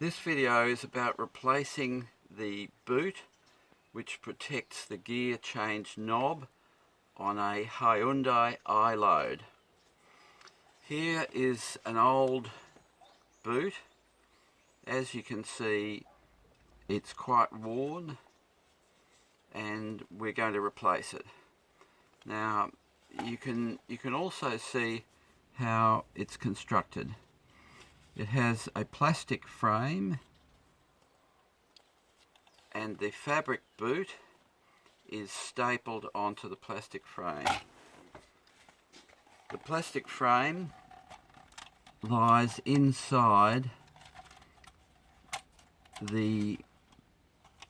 This video is about replacing the boot which protects the gear change knob on a Hyundai iLoad. Here is an old boot. As you can see, it's quite worn and we're going to replace it. Now you can also see how it's constructed. It has a plastic frame and the fabric boot is stapled onto the plastic frame. The plastic frame lies inside the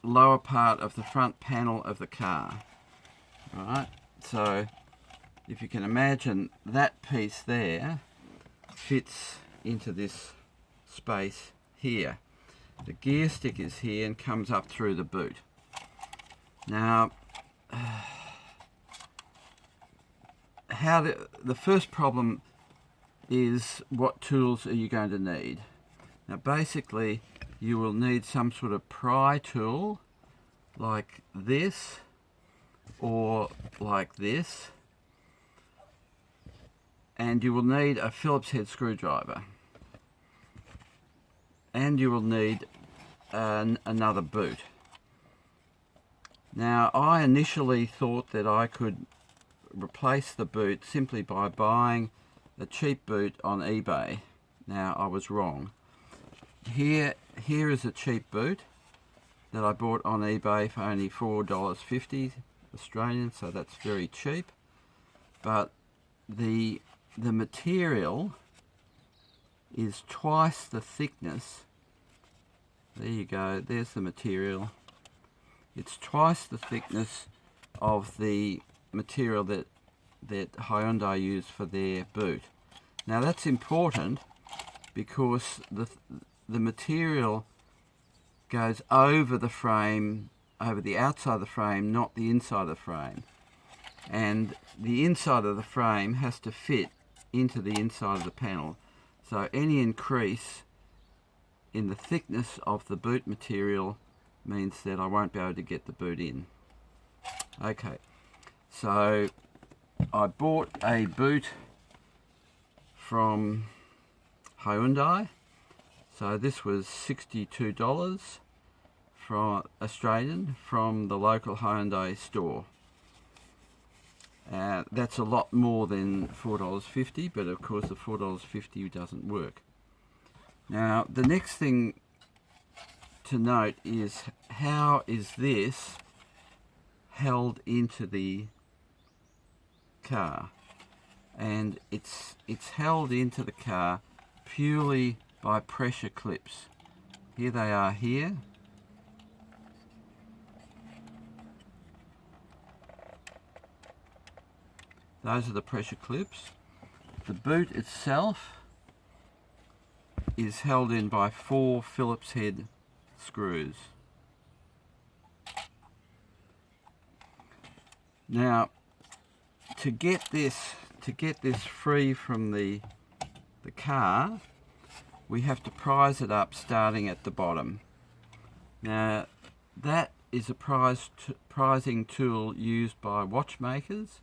lower part of the front panel of the car. Right, so if you can imagine, that piece there fits into this space here. The gear stick is here and comes up through the boot. Now, the first problem is, what tools are you going to need? Now basically you will need some sort of pry tool like this or like this, and you will need a Phillips head screwdriver, and you will need another boot. Now I initially thought that I could replace the boot simply by buying a cheap boot on eBay. Now I was wrong. Here is a cheap boot that I bought on eBay for only $4.50 Australian, so that's very cheap. But the material is twice the thickness. There you go, there's the material. It's twice the thickness of the material that Hyundai used for their boot. Now that's important because the material goes over the frame, over the outside of the frame, not the inside of the frame. And the inside of the frame has to fit into the inside of the panel. So any increase in the thickness of the boot material means that I won't be able to get the boot in. Okay, so I bought a boot from Hyundai. So this was $62 from Australian from the local Hyundai store. That's a lot more than $4.50, but of course the $4.50 doesn't work. Now the next thing to note is, how is this held into the car? And it's held into the car purely by pressure clips. Here they are here. Those are the pressure clips. The boot itself is held in by 4 Phillips head screws. Now, to get this free from the car, we have to prise it up starting at the bottom. Now that is a prizing tool used by watchmakers.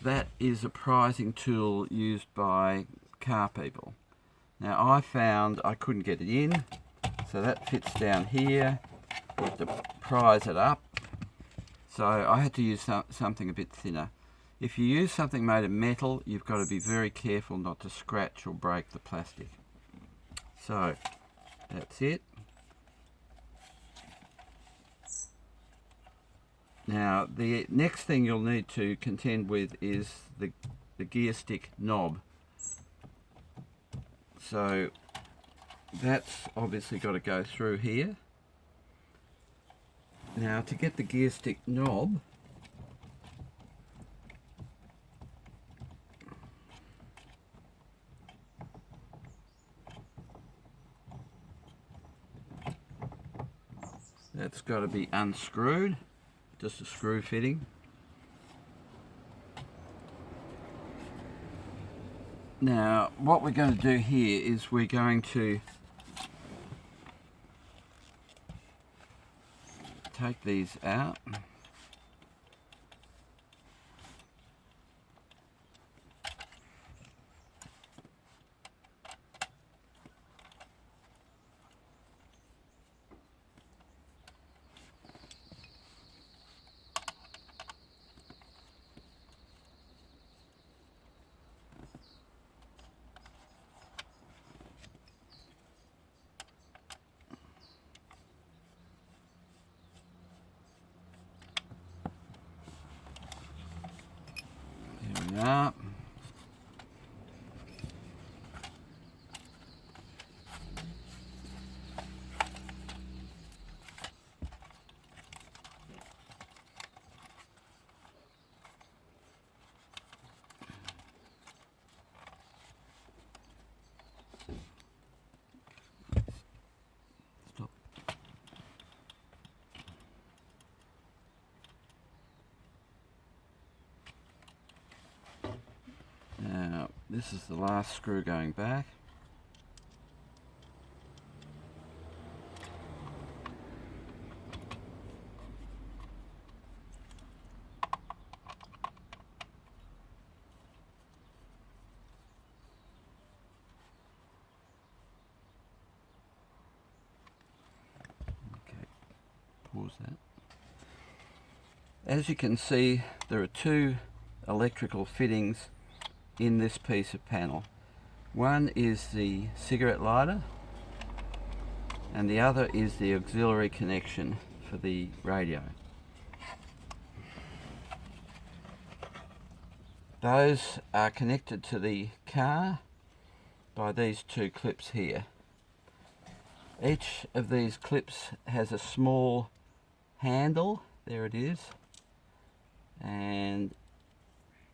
That is a prizing tool used by car people. Now I found I couldn't get it in, so that fits down here. You have to prise it up. So I had to use something a bit thinner. If you use something made of metal, you've got to be very careful not to scratch or break the plastic. So that's it. Now the next thing you'll need to contend with is the gear stick knob. So that's obviously got to go through here. Now to get the gear stick knob, that's got to be unscrewed, just a screw fitting. Now what we're going to do here is we're going to take these out. There we are. Stop. Now, this is the last screw going back. Okay, pause that. As you can see, there are two electrical fittings in this piece of panel. One is the cigarette lighter and the other is the auxiliary connection for the radio. Those are connected to the car by these two clips here. Each of these clips has a small handle, there it is, and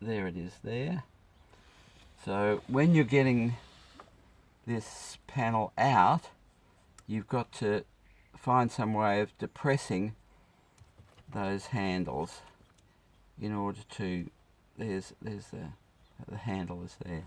there it is there. So when you're getting this panel out, you've got to find some way of depressing those handles in order to, there's the handle is there.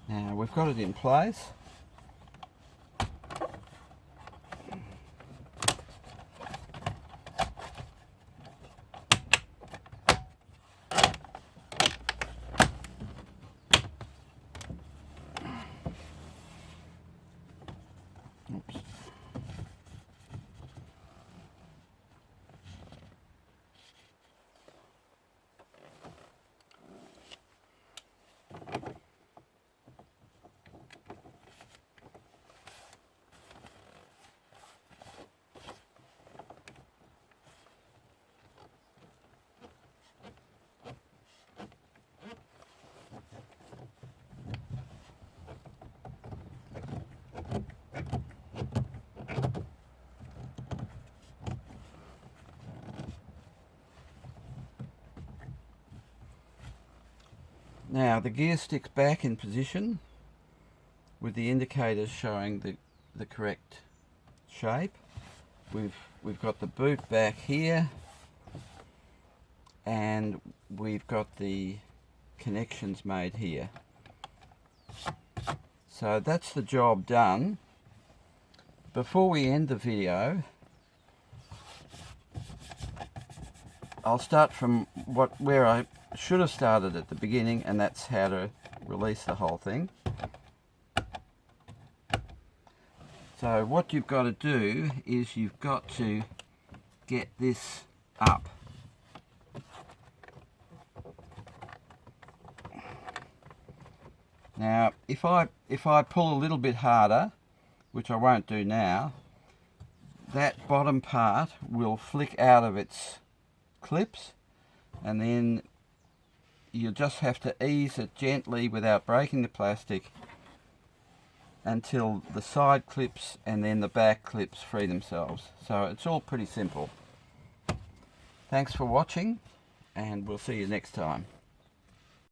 Now we've got it in place. Oops. Now the gear stick's back in position with the indicators showing the correct shape. We've got the boot back here and we've got the connections made here. So that's the job done. Before we end the video, I'll start from where I should have started at the beginning, and that's how to release the whole thing. So what you've got to do is you've got to get this up. Now, if I pull a little bit harder, which I won't do now, that bottom part will flick out of its clips, and then you just have to ease it gently without breaking the plastic until the side clips and then the back clips free themselves. So it's all pretty simple. Thanks for watching, and we'll see you next time.